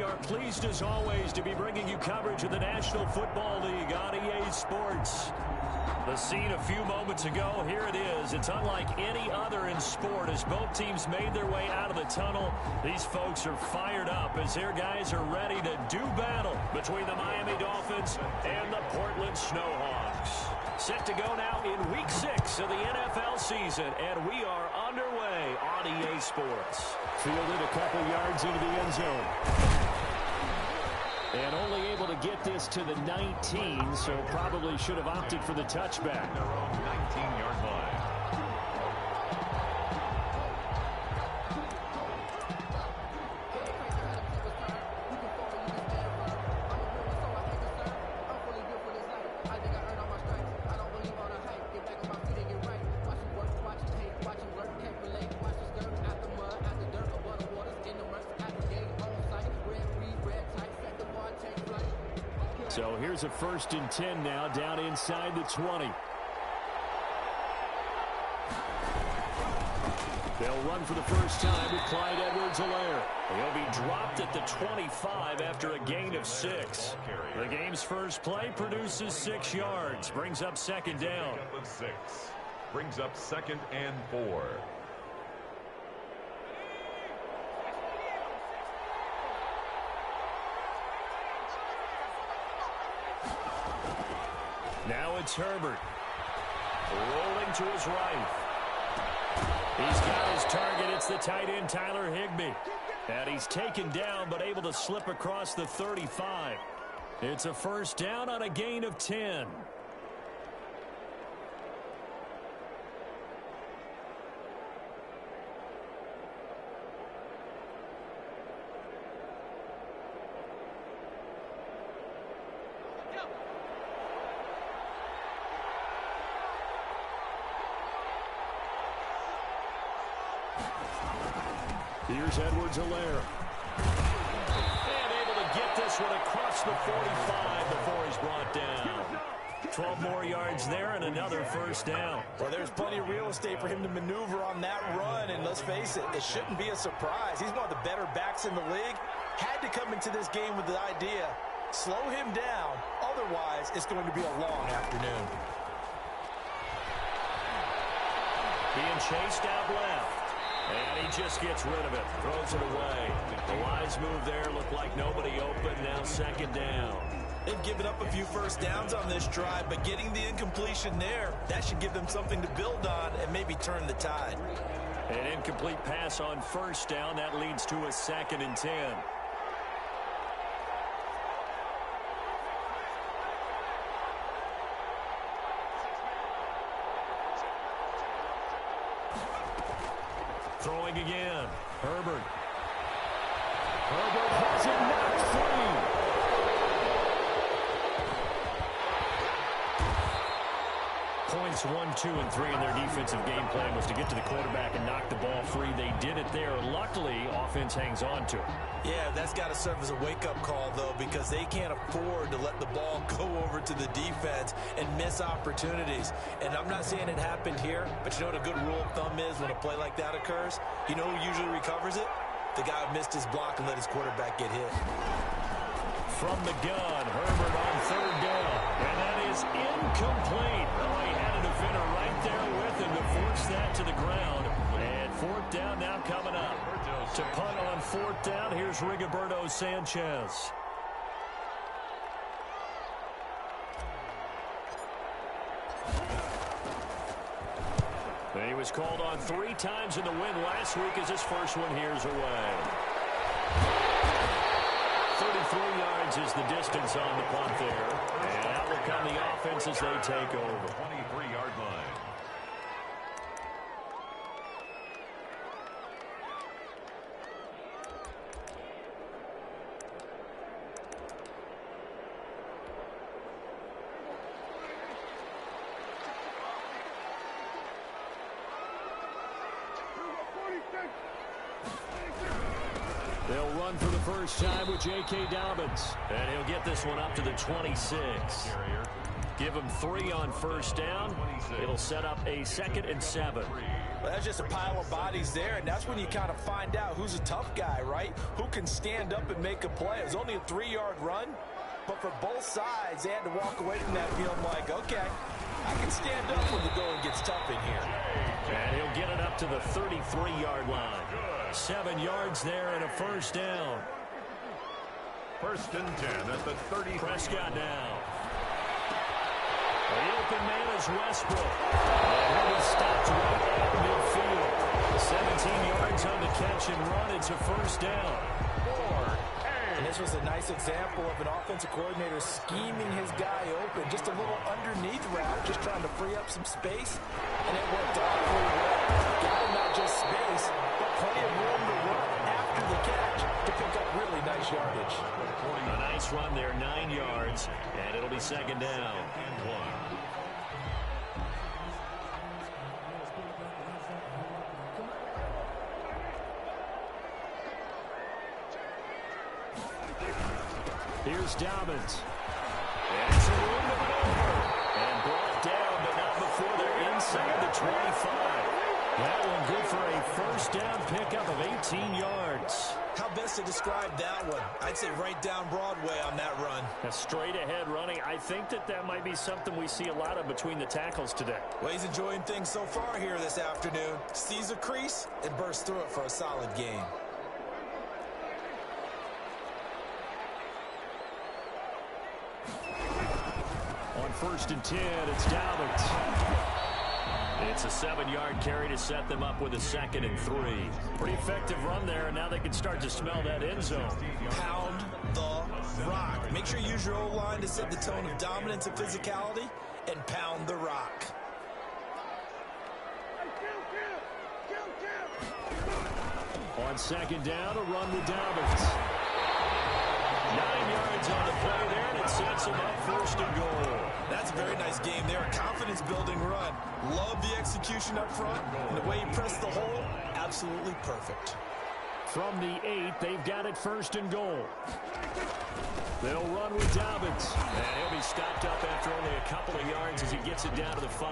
are pleased as always to be bringing you coverage of the National Football League on EA Sports. The scene a few moments ago, here it is. It's unlike any other in sport as both teams made their way out of the tunnel. These folks are fired up as their guys are ready to do battle between the Miami Dolphins and the Portland Snowhawks. Set to go now in Week 6 of the NFL season, and we are underway on EA Sports. Fielded a couple yards into the end zone. And only able to get this to the 19, so probably should have opted for the touchback. Their own 19-yard line. So here's a 1st and 10 now, down inside the 20. They'll run for the first time with Clyde Edwards-Helaire. He'll be dropped at the 25 after a gain of 6. The game's first play produces 6 yards, brings up 2nd down. Brings up 2nd and 4. Now it's Herbert. Rolling to his right. He's got his target. It's the tight end, Tyler Higbee. And he's taken down, but able to slip across the 35. It's a 1st down on a gain of 10. Here's Edwards-Helaire. And able to get this one across the 45 before he's brought down. 12 more yards there and another 1st down. Well, there's plenty of real estate for him to maneuver on that run, and let's face it, it shouldn't be a surprise. He's one of the better backs in the league. Had to come into this game with the idea, slow him down, otherwise it's going to be a long afternoon. Being chased out left. And he just gets rid of it, throws it away. The wise move there, looked like nobody open, now 2nd down. They've given up a few 1st downs on this drive, but getting the incompletion there, that should give them something to build on and maybe turn the tide. An incomplete pass on 1st down, that leads to a 2nd and 10. Throwing again. Herbert. Herbert has it knocked free. Points 1, 2, and 3 in their defensive game plan was to get to the quarterback and knock the ball free. They did it there. Luckily, offense hangs on to it. Yeah, that's got to serve as a wake-up call, though, because they can't afford to let the ball go over to the defense and miss opportunities. And I'm not saying it happened here, but you know what a good rule of thumb is when a play like that occurs? You know who usually recovers it? The guy who missed his block and let his quarterback get hit. From the gun, Herbert on 3rd down. And that is incomplete. Oh, he had a defender right there with him to force that to the ground. And 4th down now coming up. To punt on 4th down, here's Rigoberto Sanchez. And he was called on 3 times in the win last week as his first one here's away. 33 yards is the distance on the punt there. And out will come the offense as they take over. 23-yard line. They'll run for the first time with J.K. Dobbins. And he'll get this one up to the 26. Give them 3 on first down. It'll set up a 2nd and 7. Well, that's just a pile of bodies there, and that's when you kind of find out who's a tough guy, right? Who can stand up and make a play. It was only a 3-yard run, but for both sides, they had to walk away from that feeling like, okay, I can stand up when the going gets tough in here. And he'll get it up to the 33-yard line. 7 yards there and a first down. 1st and 10 at the 30. Prescott now. The open man is Westbrook. And he stops right at midfield. 17 yards on the catch and run. It's a first down. And this was a nice example of an offensive coordinator scheming his guy open. Just a little underneath route, just trying to free up some space. And it worked out pretty well. Got him not just space, but plenty of room to run after the catch to pick up really nice yardage. A nice run there, 9 yards. And it'll be 2nd down. Here's Dobbins. And it's a room to maneuver. And brought down, but not before they're inside the 25. That one good for a first down pickup of 18 yards. How best to describe that one? I'd say right down Broadway on that run. A straight ahead running. I think that might be something we see a lot of between the tackles today. Well, he's enjoying things so far here this afternoon. Sees a crease and bursts through it for a solid gain. On 1st and 10, it's Dobbins. It's a 7-yard carry to set them up with a 2nd and 3. Pretty effective run there, and now they can start to smell that end zone. Pound the rock. Make sure you use your O-line to set the tone of dominance and physicality, and pound the rock. On 2nd down, a run with Dobbins. 9 yards on the play there, and it sets him up 1st and goal. That's a very nice game there. A confidence-building run. Love the execution up front. And the way he pressed the hole, absolutely perfect. From the 8, they've got it 1st and goal. They'll run with Dobbins. And he'll be stopped up after only a couple of yards as he gets it down to the 5.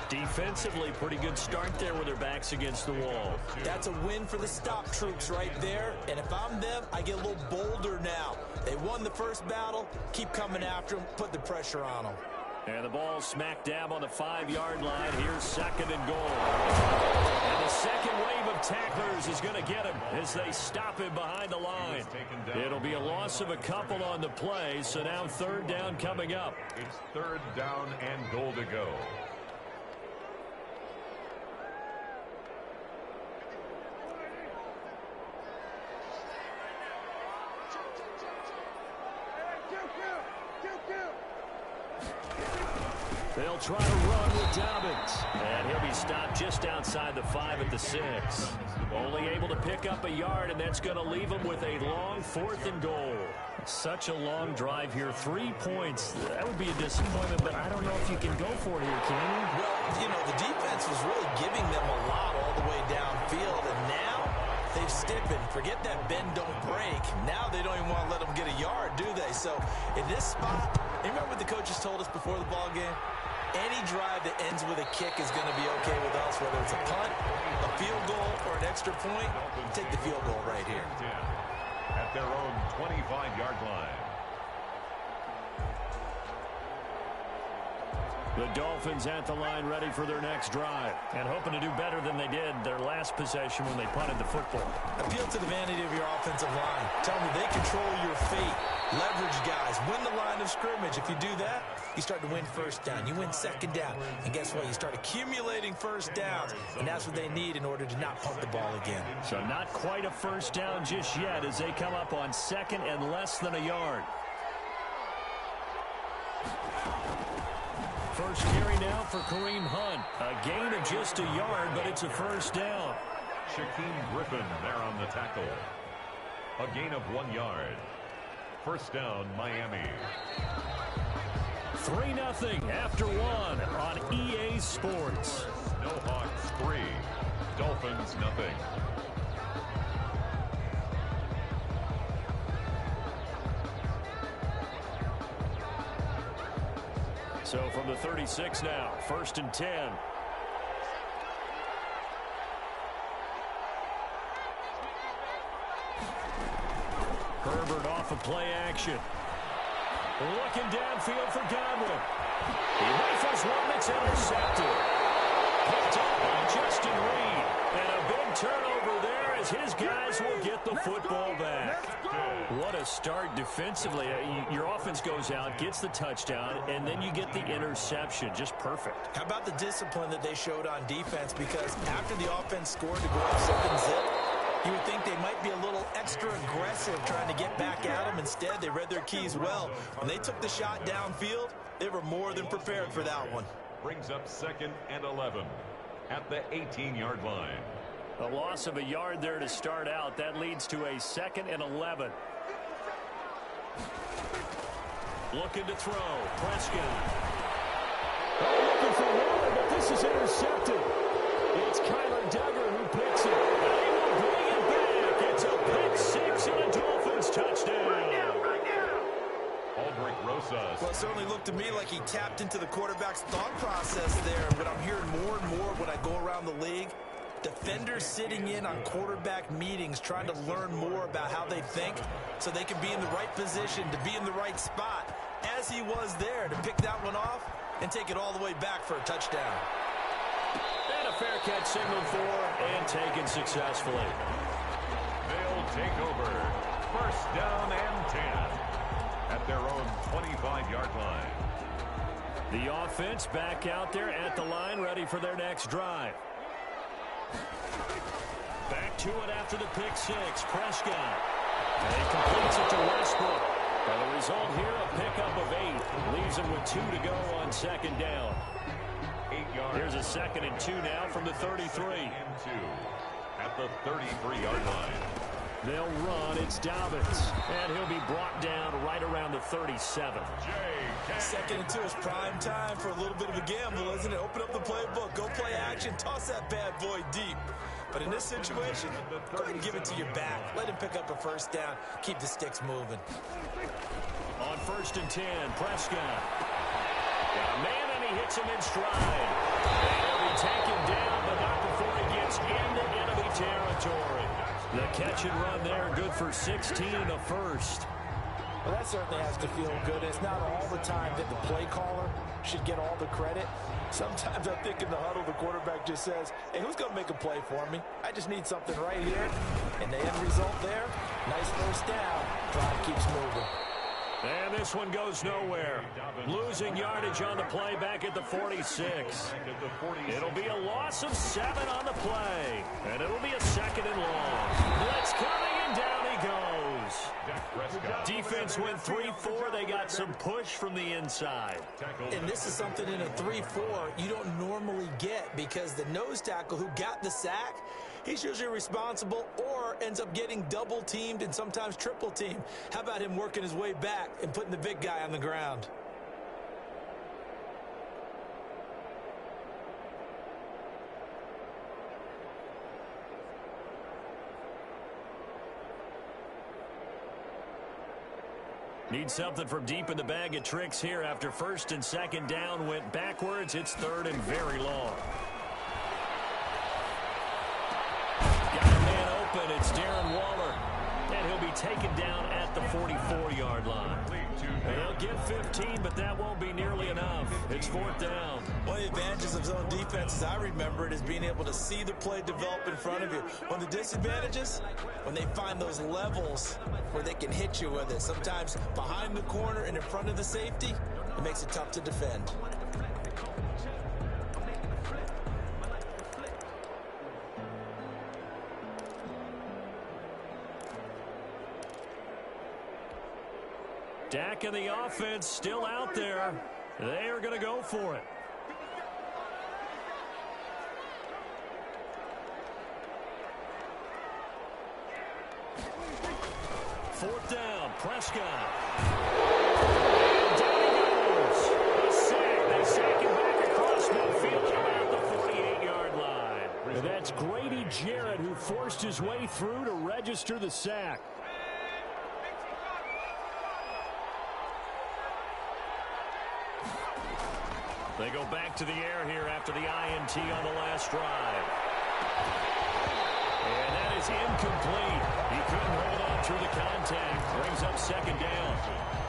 Defensively, pretty good start there with their backs against the wall. That's a win for the stop troops right there. And if I'm them, I get a little bolder now. They won the first battle. Keep coming after them. Put the pressure on them. And the ball smack dab on the 5-yard line. Here's 2nd and goal. And the second wave of tacklers is going to get him as they stop him behind the line. It'll be a loss of a couple on the play, so now 3rd down coming up. It's 3rd down and goal to go. They'll try to run with Dobbins. And he'll be stopped just outside the 5 at the 6. Only able to pick up a yard, and that's going to leave him with a long 4th and goal. Such a long drive here. 3 points. That would be a disappointment, but I don't know if you can go for it here, can you? Well, you know, the defense was really giving them a lot all the way downfield, and now they've stiffened. Forget that bend, don't break. Now they don't even want to let them get a yard, do they? So in this spot, you remember what the coaches told us before the ball game? Any drive that ends with a kick is going to be okay with us, whether it's a punt, a field goal, or an extra point. Take the field goal right here. At their own 25-yard line. The Dolphins at the line ready for their next drive and hoping to do better than they did their last possession when they punted the football. Appeal to the vanity of your offensive line. Tell them they control your fate. Leverage guys. Win the line of scrimmage. If you do that, you start to win 1st down. You win 2nd down. And guess what? You start accumulating 1st downs. And that's what they need in order to not punt the ball again. So not quite a 1st down just yet as they come up on 2nd and less than a yard. First carry now for Kareem Hunt. A gain of just a yard, but it's a 1st down. Shaquem Griffin there on the tackle. A gain of 1 yard. 1st down, Miami. 3-0 after 1 on EA Sports. No Hawks 3. Dolphins nothing. So from the 36 now, 1st and 10. Herbert off of play action. Looking downfield for Godwin. He rifles one that's intercepted. Picked up by Justin Reed. And a big turnover there as his guys will get the football back. What a start defensively. Your offense goes out, gets the touchdown, and then you get the interception. Just perfect. How about the discipline that they showed on defense? Because after the offense scored to go up 7-zip, you would think they might be a little extra aggressive trying to get back at them. Instead, they read their keys well. When they took the shot downfield, they were more than prepared for that one. Brings up 2nd and 11 at the 18-yard line. A loss of a yard there to start out. That leads to a 2nd and 11. Looking to throw. Prescott. Looking for Waller, but this is intercepted. It's Kyler Duggar who picks it. They will bring it back. It's a pick six and a Dolphins touchdown. Aldrich Rosas. Well, it certainly looked to me like he tapped into the quarterback's thought process there. But I'm hearing more and more when I go around the league. Defenders sitting in on quarterback meetings trying to learn more about how they think so they can be in the right position to be in the right spot, as he was there, to pick that one off and take it all the way back for a touchdown. And a fair catch signaled for and taken successfully. They'll take over 1st down and 10 at their own 25-yard line. The offense back out there at the line, ready for their next drive. Back to it after the pick six. Prescott. And he completes it to Westbrook. And the result here, a pickup of 8. Leaves him with 2 to go on 2nd down. 8 yards. Here's a 2nd and 2 now from the 33. And 2 at the 33-yard line. They'll run. It's Dobbins. And he'll be brought down right around the 37. 2nd and 2 is prime time for a little bit of a gamble, isn't it? Open up the playbook. Go play action. Toss that bad boy deep. But in this situation, go ahead and give it to your back. Let him pick up a 1st down. Keep the sticks moving. On 1st and 10, Prescott. Got a man, and he hits him in stride. And he'll be taken down, but not before he gets into enemy territory. The catch and run there, good for 16 and a 1st. Well, that certainly has to feel good. It's not all the time that the play caller should get all the credit. Sometimes I think in the huddle, the quarterback just says, hey, who's going to make a play for me? I just need something right here. And the end result there, nice 1st down. Drive keeps moving. And this one goes nowhere. Losing yardage on the play back at the 46. It'll be a loss of 7 on the play. And it'll be a 2nd and long. Blitz coming, and down he goes. Defense went 3-4. They got some push from the inside. And this is something in a 3-4 you don't normally get, because the nose tackle who got the sack, he's usually responsible or ends up getting double teamed and sometimes triple teamed. How about him working his way back and putting the big guy on the ground? Need something from deep in the bag of tricks here after 1st and 2nd down went backwards. It's 3rd and very long. Got a man open. It's Darren Waller. And he'll be taken down at the 44-yard line. He'll get 15, but that won't be nearly enough. It's 4th down. One of the advantages of zone defense, as I remember it, is being able to see the play develop in front of you. One of the disadvantages, when they find those levels where they can hit you with it. Sometimes behind the corner and in front of the safety, it makes it tough to defend. Dak and the offense still out there. They are going to go for it. Fourth down, Prescott. And down he goes. A sack. They sack him back across midfield around the 48-yard line. And that's Grady Jarrett who forced his way through to register the sack. They go back to the air here after the INT on the last drive. And that is incomplete. He couldn't hold on through the contact. Brings up second down.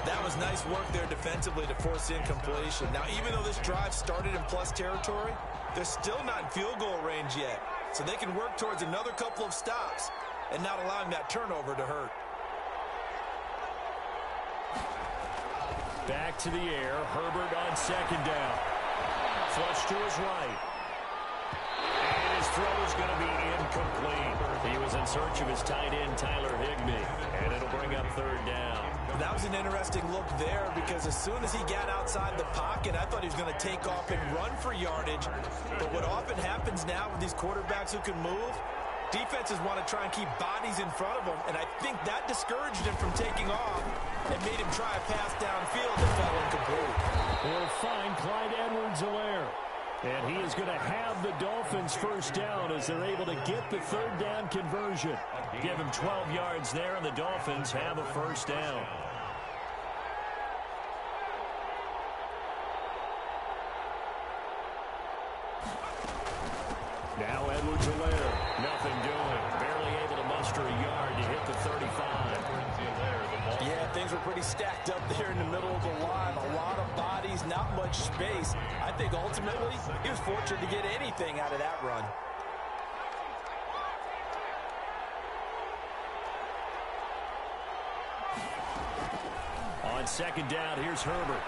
That was nice work there defensively to force incompletion. Now, even though this drive started in plus territory, they're still not in field goal range yet. So they can work towards another couple of stops and not allowing that turnover to hurt. Back to the air. Herbert on second down. Flush to his right. And his throw is going to be incomplete. He was in search of his tight end, Tyler Higbee. And it'll bring up third down. That was an interesting look there because as soon as he got outside the pocket, I thought he was going to take off and run for yardage. But what often happens now with these quarterbacks who can move, defenses want to try and keep bodies in front of them, and I think that discouraged him from taking off and made him try a pass downfield that fell incomplete. He'll find Clyde Edwards-Helaire. And he is going to have the Dolphins first down as they're able to get the third down conversion. Give him 12 yards there, and the Dolphins have a first down. Now Edwards-Helaire, nothing doing. Barely able to muster a yard to hit the 35. Yeah, things were pretty stacked up there in the middle of the line. A lot of bodies, not much space. I think ultimately he was fortunate to get anything out of that run. On second down, here's Herbert.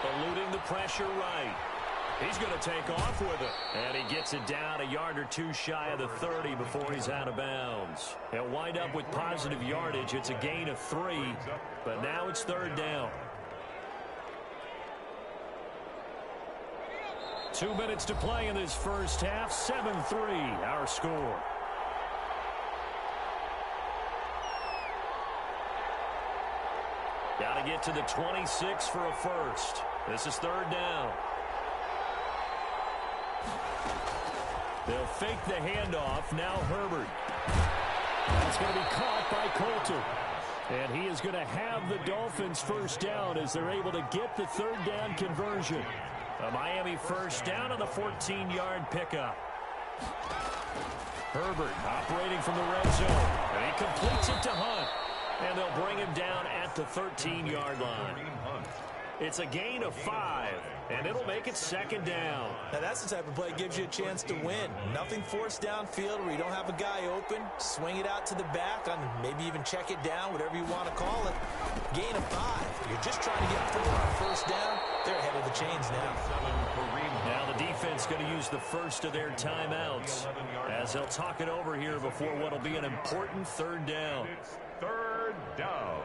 Eluding the pressure right. He's going to take off with it. And he gets it down a yard or two shy of the 30 before he's out of bounds. He'll wind up with positive yardage. It's a gain of 3, but now it's third down. 2 minutes to play in this first half. 7-3, our score. Got to get to the 26 for a first. This is third down. They'll fake the handoff. Now Herbert. That's going to be caught by Coulter. And he is going to have the Dolphins first down as they're able to get the third down conversion. A Miami first down on the 14-yard pickup. Herbert operating from the red zone. And he completes it to Hunt. And they'll bring him down at the 13-yard line. It's a gain of 5, and it'll make it second down. Now that's the type of play that gives you a chance to win. Nothing forced downfield where you don't have a guy open. Swing it out to the back, on maybe even check it down, whatever you want to call it. Gain of 5. You're just trying to get 4 on first down. They're ahead of the chains now. Now the defense going to use the first of their timeouts as they'll talk it over here before what will be an important third down. It's third down.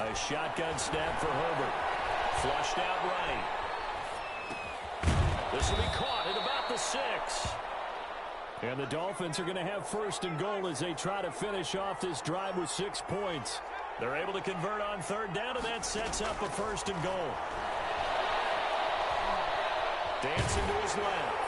A shotgun snap for Herbert. Flushed out right. This will be caught at about the 6. And the Dolphins are going to have first and goal as they try to finish off this drive with 6 points. They're able to convert on third down, and that sets up a first and goal. Dancing to his left.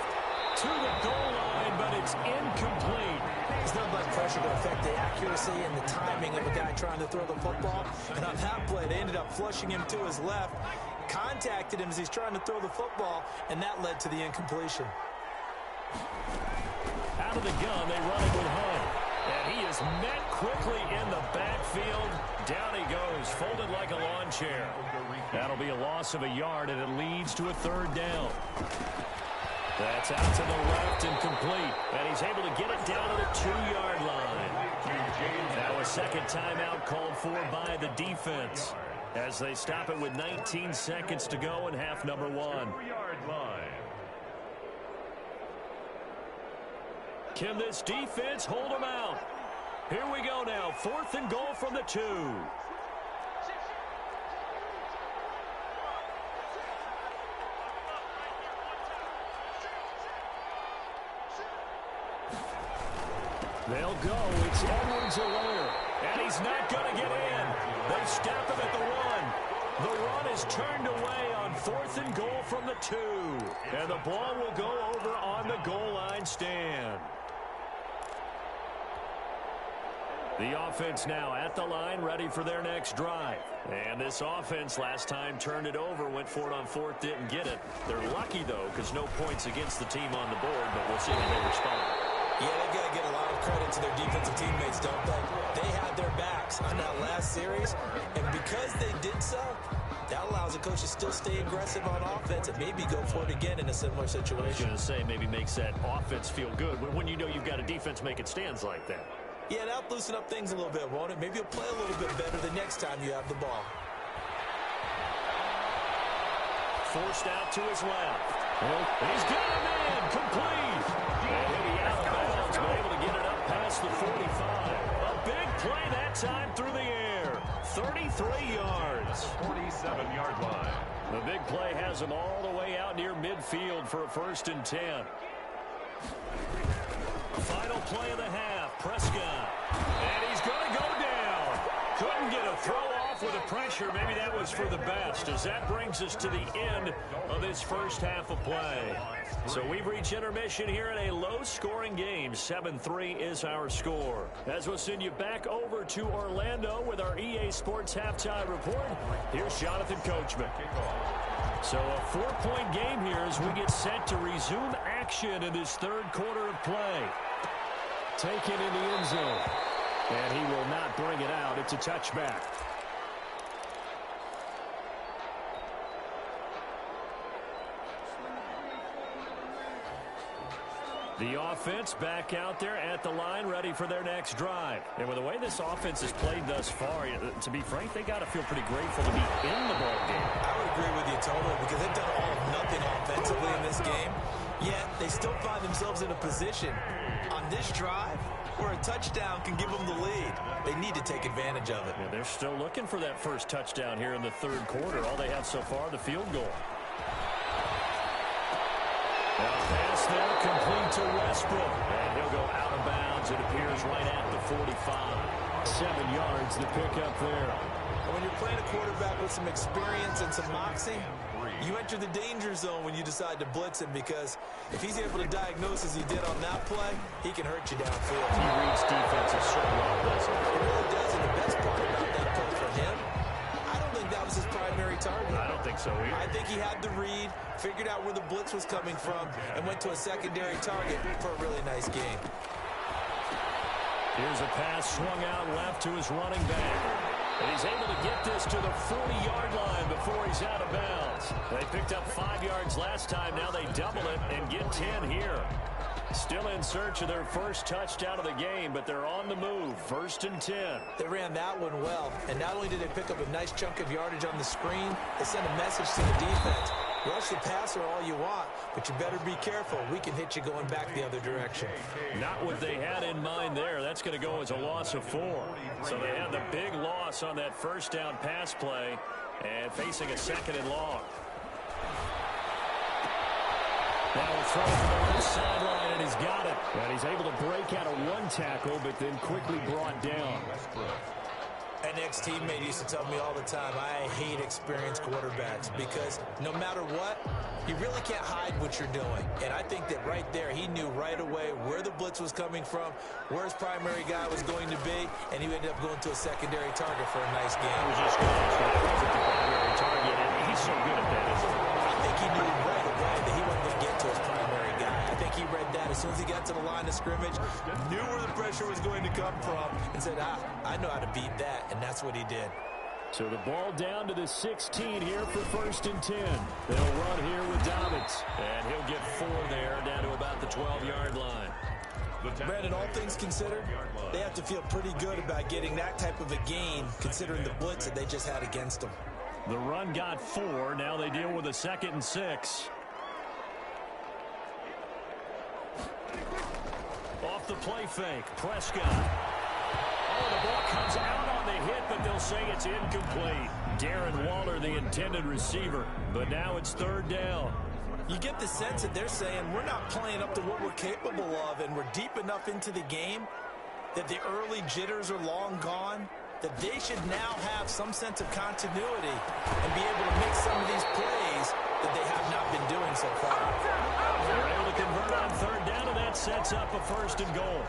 To the goal line, but it's incomplete. There's not much pressure to affect the accuracy and the timing of a guy trying to throw the football. And on that play, they ended up flushing him to his left, contacted him as he's trying to throw the football, and that led to the incompletion. Out of the gun, they run it with Hunt. And he is met quickly in the backfield. Down he goes, folded like a lawn chair. That'll be a loss of a yard, and it leads to a third down. That's out to the left and complete. And he's able to get it down to the 2-yard line. Now a second timeout called for by the defense as they stop it with 19 seconds to go in half number 1. 2-yard line. Can this defense hold them out? Here we go now. 4th and goal from the 2. They'll go. It's Edwards-Helaire. And he's not going to get in. They stop him at the 1. The run is turned away on 4th and goal from the 2. And the ball will go over on the goal line stand. The offense now at the line, ready for their next drive. And this offense last time turned it over, went for it on 4th, didn't get it. They're lucky, though, because no points against the team on the board, but we'll see how they respond. Yeah, they've got to get a lot of credit to their defensive teammates, don't they? They had their backs on that last series, and because they did so, that allows the coach to still stay aggressive on offense and maybe go for it again in a similar situation. I was going to say, maybe makes that offense feel good when you know you've got a defense making stands like that. Yeah, that'll loosen up things a little bit, won't it? Maybe you'll play a little bit better the next time you have the ball. Forced out to his left. He's got him in. Complete. And he'll be out of bounds, but able to get it up past the 45. A big play that time through the air. 33 yards. 47-yard line. The big play has him all the way out near midfield for a 1st and 10. Final play of the half. Prescott. And he's going to go down. Couldn't get a throw off with the pressure. Maybe that was for the best, as that brings us to the end of this first half of play. So we've reached intermission here in a low-scoring game. 7-3 is our score. As we'll send you back over to Orlando with our EA Sports Halftime Report, here's Jonathan Coachman. So a 4-point game here as we get set to resume action in this third quarter of play. Taken in the end zone. And he will not bring it out. It's a touchback. The offense back out there at the line, ready for their next drive. And with the way this offense has played thus far, to be frank, they got to feel pretty grateful to be in the ball game. I would agree with you totally, because they've done all of nothing offensively in this game. Yet they still find themselves in a position on this drive where a touchdown can give them the lead. They need to take advantage of it. Yeah, they're still looking for that first touchdown here in the third quarter. All they have so far, the field goal. Now pass there, complete to Westbrook. And he'll go out of bounds. It appears right at the 45. 7 yards, the pickup there. And when you're playing a quarterback with some experience and some moxie, you enter the danger zone when you decide to blitz him, because if he's able to diagnose as he did on that play, he can hurt you downfield. He reads defenses so well, doesn't he? He really does, and the best part about that play for him, I don't think that was his primary target. I don't think so either. I think he had the read, figured out where the blitz was coming from, and went to a secondary target for a really nice game. Here's a pass swung out left to his running back. And he's able to get this to the 40-yard line before he's out of bounds. They picked up 5 yards last time. Now they double it and get 10 here. Still in search of their first touchdown of the game, but they're on the move. 1st and 10. They ran that one well, and not only did they pick up a nice chunk of yardage on the screen, they sent a message to the defense. Rush the passer all you want, but you better be careful. We can hit you going back the other direction. Not what they had in mind there. That's going to go as a loss of 4. So they had the big loss on that first down pass play and facing a 2nd and long. Now a throw from the left sideline, and he's got it. And he's able to break out of one tackle, but then quickly brought down. An ex-teammate used to tell me all the time, I hate experienced quarterbacks, because no matter what, you really can't hide what you're doing. And I think that right there, he knew right away where the blitz was coming from, where his primary guy was going to be, and he ended up going to a secondary target for a nice game. I was just going to ask you, that wasn't the primary target, and he's so good at that, isn't he? I think he knew right away that he wasn't going to get to his primary guy. I think he read that as soon as he got to the line of scrimmage, knew where the pressure was going to come from, and said, I know how to beat that, and that's what he did. So the ball down to the 16 here for 1st and 10. They'll run here with Dobbins, and he'll get 4 there, down to about the 12-yard line. Brandon, all things considered, they have to feel pretty good about getting that type of a gain, considering the blitz that they just had against them. The run got 4. Now they deal with a 2nd and 6. Off the play fake, Prescott. Oh, the ball comes out on the hit, but they'll say it's incomplete. Darren Waller, the intended receiver, but now it's 3rd down. You get the sense that they're saying we're not playing up to what we're capable of, and we're deep enough into the game that the early jitters are long gone. that they should now have some sense of continuity and be able to make some of these plays that they have not been doing so far. They're able to convert on third down, and that sets up a 1st and goal.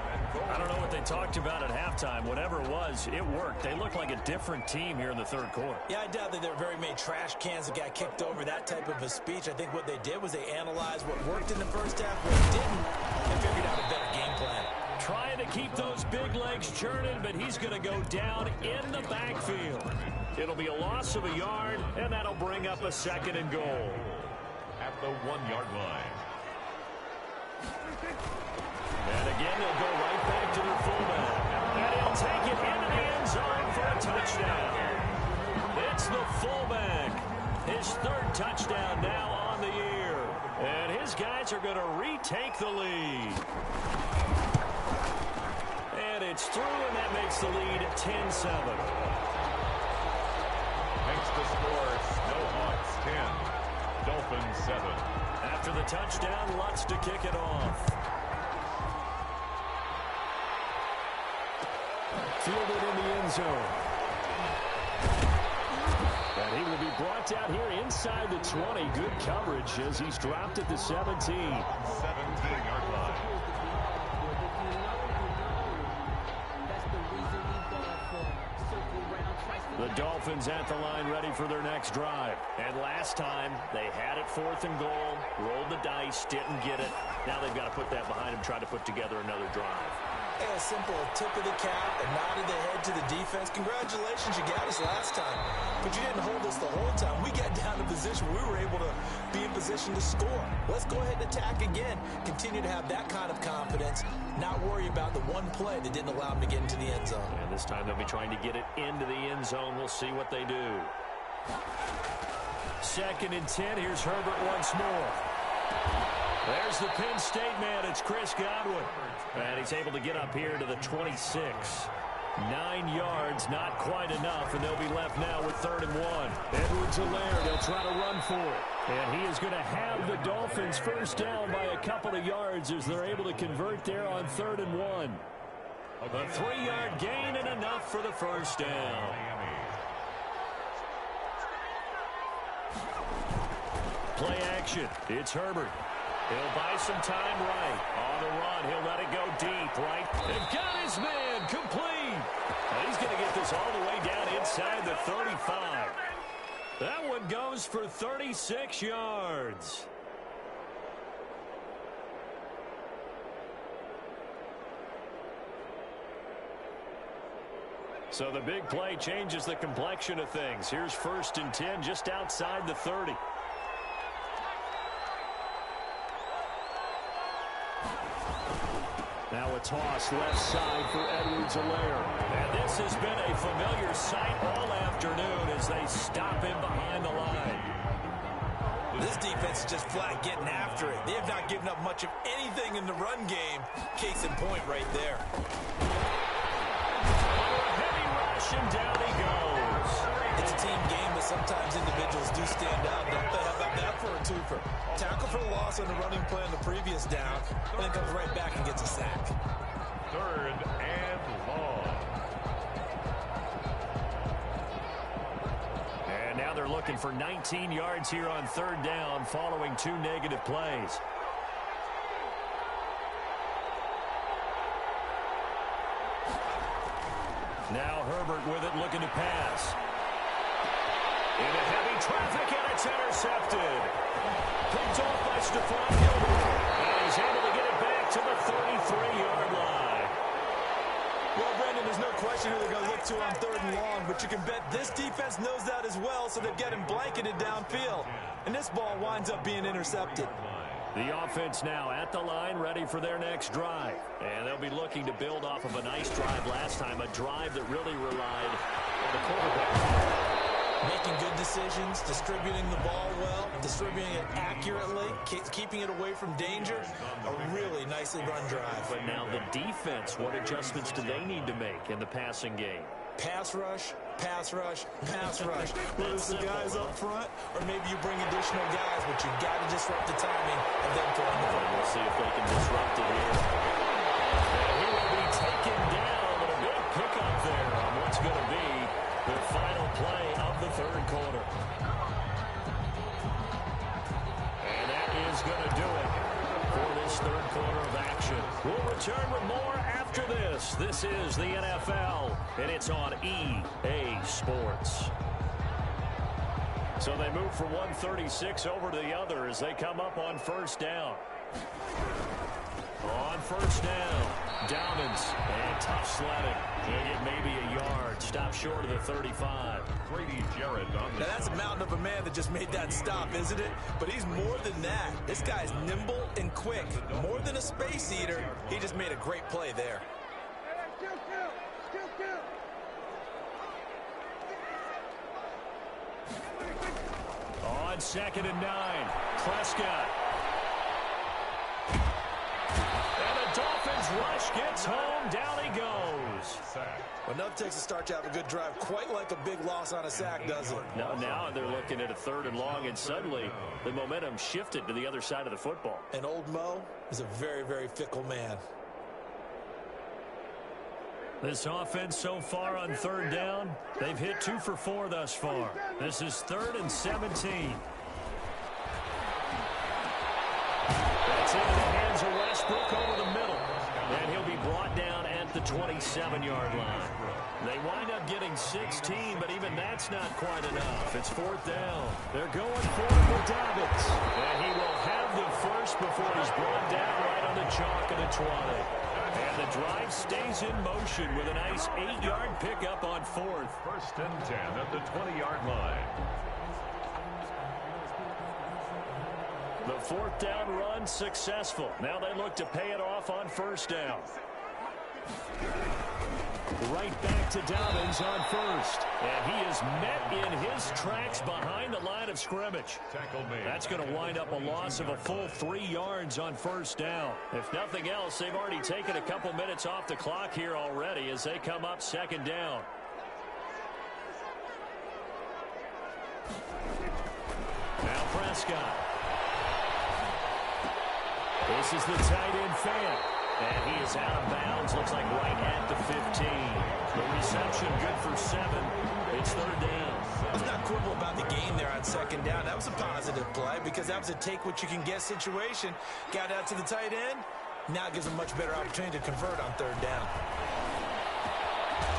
I don't know what they talked about at halftime. Whatever it was, it worked. They looked like a different team here in the third quarter. Yeah, I doubt that there were very many trash cans that got kicked over, that type of a speech. I think what they did was they analyzed what worked in the first half, what didn't, and figured out a better game plan. Trying to keep those big legs churning, but he's going to go down in the backfield. It'll be a loss of a yard, and that'll bring up a 2nd and goal. At the 1-yard line. And again, they'll go right back to their fullback. And he'll take it into the end zone for a touchdown. It's the fullback. His 3rd touchdown now on the year. And his guys are going to retake the lead. And it's through, and that makes the lead 10-7. Makes the score Snowhawks 10, Dolphins 7. After the touchdown, Lutz to kick it off. Fielded in the end zone. And he will be brought out here inside the 20. Good coverage as he's dropped at the 17. 17-yard line. The Dolphins at the line ready for their next drive. And last time, they had it 4th and goal, rolled the dice, didn't get it. Now they've got to put that behind them, try to put together another drive. A simple tip of the cap, a nod of the head to the defense. Congratulations, you got us last time. But you didn't hold us the whole time. We got down to position where we were able to be in position to score. Let's go ahead and attack again. Continue to have that kind of confidence. Not worry about the one play that didn't allow them to get into the end zone. And this time they'll be trying to get it into the end zone. We'll see what they do. 2nd and 10. Here's Herbert once more. There's the Penn State man. It's Chris Godwin. And he's able to get up here to the 26. 9 yards, not quite enough, and they'll be left now with 3rd and 1. Edwards-Helaire, they'll try to run for it. And he is going to have the Dolphins first down by a couple of yards as they're able to convert there on 3rd and 1. A 3-yard gain and enough for the first down. Play action. It's Herbert. He'll buy some time right. On the run, he'll let it go deep, right? And got his man complete. And he's going to get this all the way down inside the 35. That one goes for 36 yards. So the big play changes the complexion of things. Here's 1st and 10 just outside the 30. Now a toss left side for Edwards-Helaire. And this has been a familiar sight all afternoon as they stop him behind the line. This defense is just flat getting after it. They have not given up much of anything in the run game. Case in point right there. Heavy rush, and down he goes. It's a team game, but sometimes individuals do stand out, don't they? How about that for a twofer? Tackle for the loss on the running play on the previous down, and then comes right back and gets a sack. 3rd and long. And now they're looking for 19 yards here on 3rd down following 2 negative plays. Now Herbert with it, looking to pass. Into heavy traffic, and it's intercepted. Picked off by Stephon Gilmore. And he's able to get it back to the 33-yard line. Well, Brandon, there's no question who they're going to look to on 3rd and long, but you can bet this defense knows that as well, so they've got him blanketed downfield. And this ball winds up being intercepted. The offense now at the line, ready for their next drive. And they'll be looking to build off of a nice drive last time, a drive that really relied on the quarterback. Making good decisions, distributing the ball well, distributing it accurately, keeping it away from danger. A really nicely run drive. But now the defense, what adjustments do they need to make in the passing game? Pass rush, pass rush, pass rush. Whether it's the guys up front or maybe you bring additional guys, but you've got to disrupt the timing of them throwing the football. We'll see if they can disrupt it here. And he will be taken down, but a big pickup there on what's going to be We'll return with more after this. This is the NFL, and it's on EA Sports. So they move from 136 over to the other as they come up on first down. On first down, Dolphins, and tough sledding. They get maybe a yard, stop short of the 35. Grady Jarrett on the Now that's a mountain of a man that just made that stop, isn't it? But he's more than that. This guy's nimble and quick. More than a space eater, he just made a great play there. On 2nd and 9, Prescott. And the Dolphins rush gets home. Down he goes. Well, nothing takes a start to have a good drive, quite like a big loss on a sack, does it? Now they're looking at a 3rd and long, and suddenly the momentum shifted to the other side of the football. And old Mo is a very, very fickle man. This offense so far on 3rd down, they've hit 2 for 4 thus far. This is 3rd and 17. That's into the hands of Westbrook over the middle. And he'll be brought down at the 27-yard line. They wind up getting 16, but even that's not quite enough. It's 4th down. They're going for it with Dobbins. And he will have the first before he's brought down right on the chalk of the 20. And the drive stays in motion with a nice 8-yard pickup on 4th. 1st and 10 at the 20-yard line. The 4th down run successful. Now they look to pay it off on 1st down. Right back to Dobbins on 1st. And he is met in his tracks behind the line of scrimmage. That's going to wind up a loss of a full 3 yards on 1st down. If nothing else, they've already taken a couple minutes off the clock here already as they come up 2nd down. Now Prescott. This is the tight end fan. And he is out of bounds. Looks like right at the 15. The reception good for 7. It's 3rd down. Let's not quibble about the game there on 2nd down. That was a positive play because that was a take-what-you-can-get situation. Got out to the tight end. Now it gives him a much better opportunity to convert on 3rd down.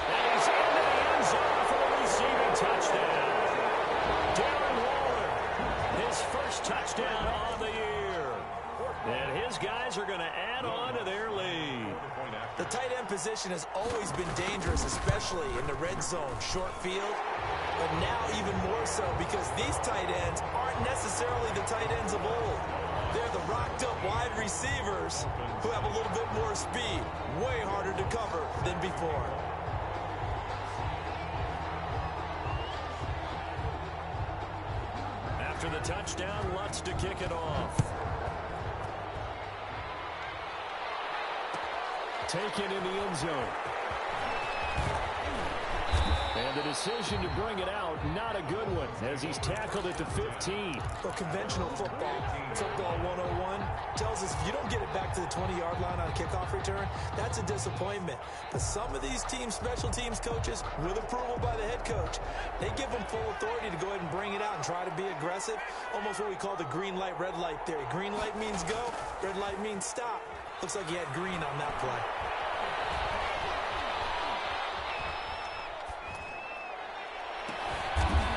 And he's into the end zone for the receiving touchdown. Darren Waller, his first touchdown of the year. And his guys are going to add on to their lead. The tight end position has always been dangerous, especially in the red zone, short field. But now even more so because these tight ends aren't necessarily the tight ends of old. They're the rocked-up wide receivers who have a little bit more speed. Way harder to cover than before. After the touchdown, Lutz to kick it off. Taken in the end zone. And the decision to bring it out, not a good one, as he's tackled at the 15. Well, conventional football 101, tells us if you don't get it back to the 20-yard line on a kickoff return, that's a disappointment. But some of these special teams coaches, with approval by the head coach, they give them full authority to go ahead and bring it out and try to be aggressive. Almost what we call the green light, red light theory. Green light means go, red light means stop. Looks like he had green on that play.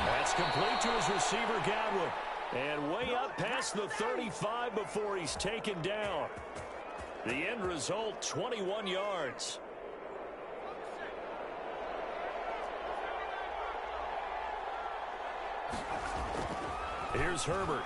That's complete to his receiver, Godwin. And way up past the 35 before he's taken down. The end result, 21 yards. Here's Herbert.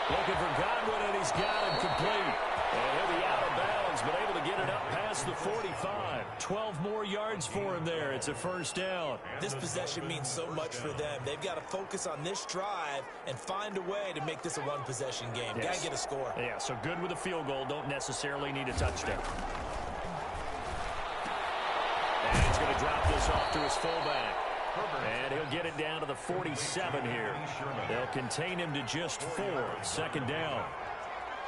Looking for Godwin, and he's got him complete. And he'll be out of bounds, but able to get it up past the 45. 12 more yards for him there. It's a 1st down. This possession means so much for them. They've got to focus on this drive and find a way to make this a one-possession game. Yes. Got to get a score. Yeah, so good with a field goal. Don't necessarily need a touchdown. And he's going to drop this off to his fullback. And he'll get it down to the 47 here. They'll contain him to just 4. 2nd down.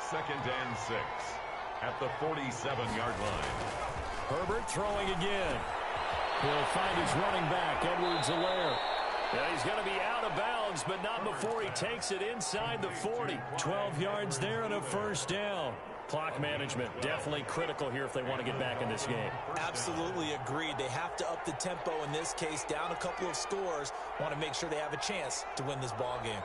2nd and 6 at the 47-yard line. Herbert throwing again. He'll find his running back, Edwards-Helaire. Yeah, he's going to be out of bounds, but not before he takes it inside the 40. 12 yards there and a 1st down. Clock management, definitely critical here if they want to get back in this game. Absolutely agreed. They have to up the tempo in this case, down a couple of scores. Want to make sure they have a chance to win this ball game.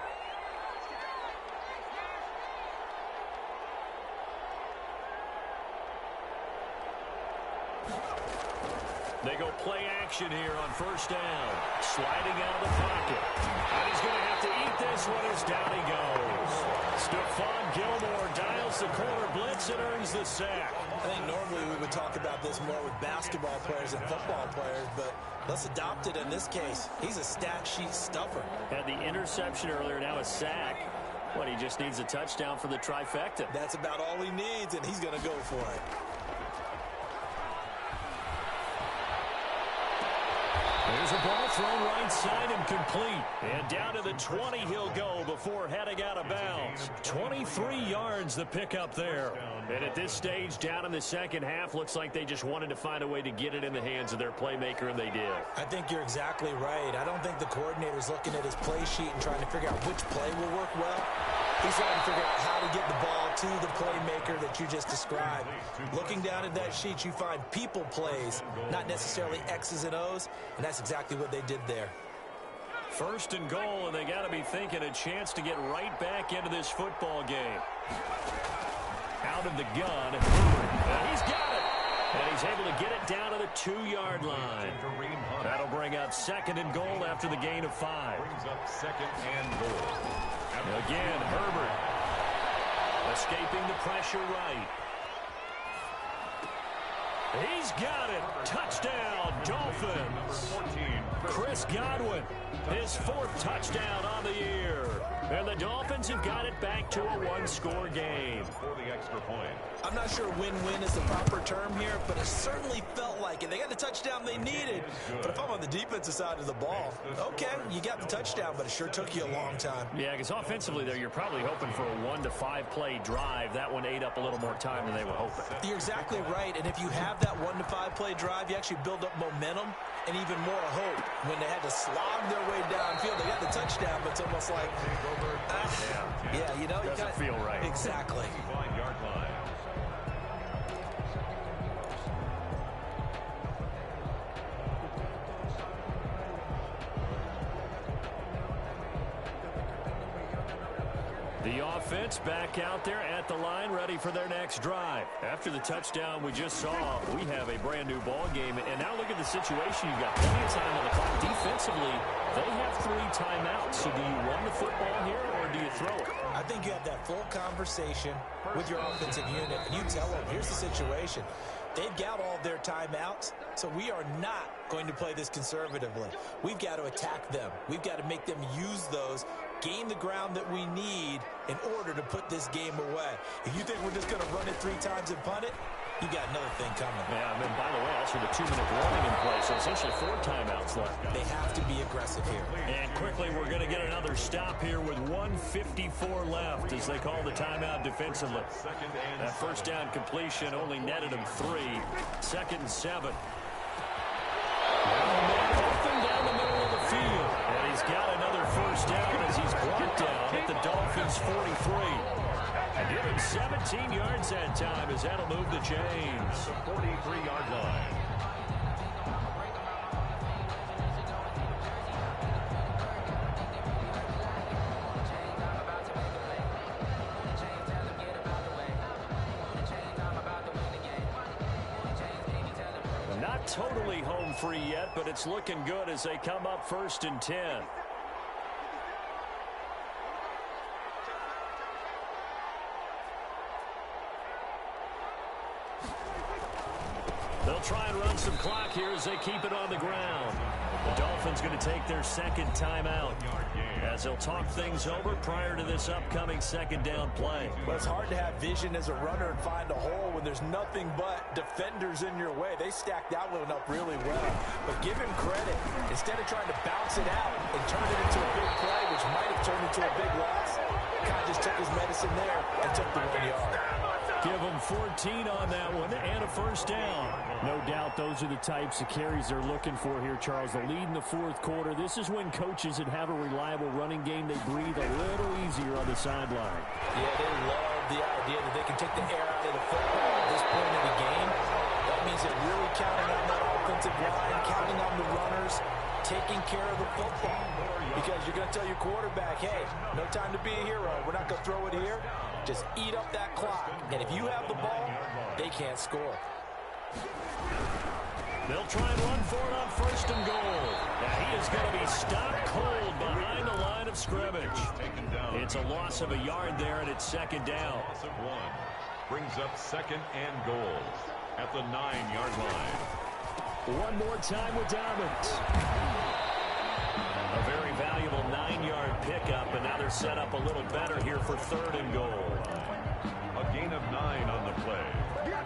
They go play action here on first down. Sliding out of the pocket. And he's going to have to eat this one as down he goes. Stephon Gilmore dials the corner blitz and earns the sack. I think normally we would talk about this more with basketball players and football players, but let's adopt it in this case. He's a stat sheet stuffer. Had the interception earlier, now a sack. He just needs a touchdown for the trifecta. That's about all he needs, and he's going to go for it. There's a ball thrown right side and complete. And down to the 20 he'll go before heading out of bounds. 23 yards the pickup there. And at this stage, down in the second half, looks like they just wanted to find a way to get it in the hands of their playmaker, and they did. I think you're exactly right. I don't think the coordinator's looking at his play sheet and trying to figure out which play will work well. He's trying to figure out how to get the ball to the playmaker that you just described. Looking down at that sheet, you find people plays, not necessarily X's and O's, and that's exactly what they did there. First and goal, and they got to be thinking a chance to get right back into this football game. Out of the gun, and he's got it. And he's able to get it down to the 2-yard line. That'll bring up second and goal after the gain of 5. Brings up second and goal. Again, Herbert escaping the pressure right. He's got it. Touchdown, Dolphins. Chris Godwin, his 4th touchdown on the year. And the Dolphins have got it back to a 1-score game. For the extra point. I'm not sure win-win is the proper term here, but it certainly felt like it. They got the touchdown they needed. But if I'm on the defensive side of the ball, okay, you got the touchdown, but it sure took you a long time. Yeah, because offensively there, you're probably hoping for a 1 to 5 play drive. That one ate up a little more time than they were hoping. You're exactly right, and if you have that 1 to 5 play drive, you actually build up momentum and even more hope. When they had to slog their way downfield, they got the touchdown, but it's almost like, yeah, you know, doesn't feel right. Exactly. 5-yard line. The offense back out there at the line, ready for their next drive. After the touchdown we just saw, we have a brand new ball game. And now look at the situation. You've got plenty of time on the clock. Defensively, they have 3 timeouts. So do you run the football here or do you throw it? I think you have that full conversation with your offensive unit, and you tell them, here's the situation. They've got all their timeouts, so we are not going to play this conservatively. We've got to attack them. We've got to make them use those, gain the ground that we need in order to put this game away. If you think we're just going to run it 3 times and punt it, you got another thing coming. Yeah, and then, by the way, also the 2-minute warning in place, so essentially 4 timeouts left. They have to be aggressive here. And quickly, we're going to get another stop here with 1:54 left as they call the timeout defensively. That first down completion only netted him 3. 2nd and 7. Open down the middle of the field. And he's got another first down as he's brought down at the Dolphins' 43. And give him 17 yards that time as that'll move the chains. The 43-yard line. Not totally home free yet, but it's looking good as they come up 1st and 10. They'll try and run some clock here as they keep it on the ground. The Dolphins going to take their 2nd timeout as they'll talk things over prior to this upcoming 2nd down play. Well, it's hard to have vision as a runner and find a hole when there's nothing but defenders in your way. They stacked that one up really well. But give him credit. Instead of trying to bounce it out and turn it into a big play, which might have turned into a big loss, kind of just took his medicine there and took the 1 yard. Give him 14 on that one and a first down. No doubt those are the types of carries they're looking for here, Charles. The lead in the 4th quarter. This is when coaches that have a reliable running game, they breathe a little easier on the sideline. Yeah, they love the idea that they can take the air out of the counting on that offensive line, counting on the runners, taking care of the football. Because you're going to tell your quarterback, hey, no time to be a hero. We're not going to throw it here. Just eat up that clock. And if you have the ball, they can't score. They'll try and run for it on 1st and goal. Now he is going to be stopped cold behind the line of scrimmage. It's a loss of a yard there, and it's 2nd down. Loss of 1 brings up 2nd and goal at the 9-yard line. One more time with Dobbins. A very valuable 9-yard pickup, and now they're set up a little better here for 3rd and goal. A gain of 9 on the play.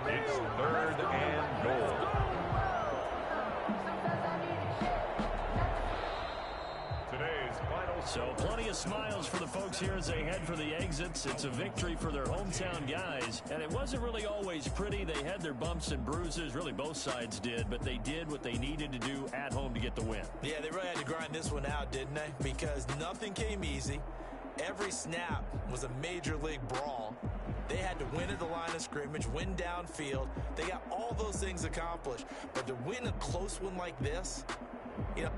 It's 3rd and goal. So plenty of smiles for the folks here as they head for the exits. It's a victory for their hometown guys. And it wasn't really always pretty. They had their bumps and bruises. Really, both sides did. But they did what they needed to do at home to get the win. Yeah, they really had to grind this one out, didn't they? Because nothing came easy. Every snap was a major league brawl. They had to win at the line of scrimmage, win downfield. They got all those things accomplished. But to win a close one like this, you know,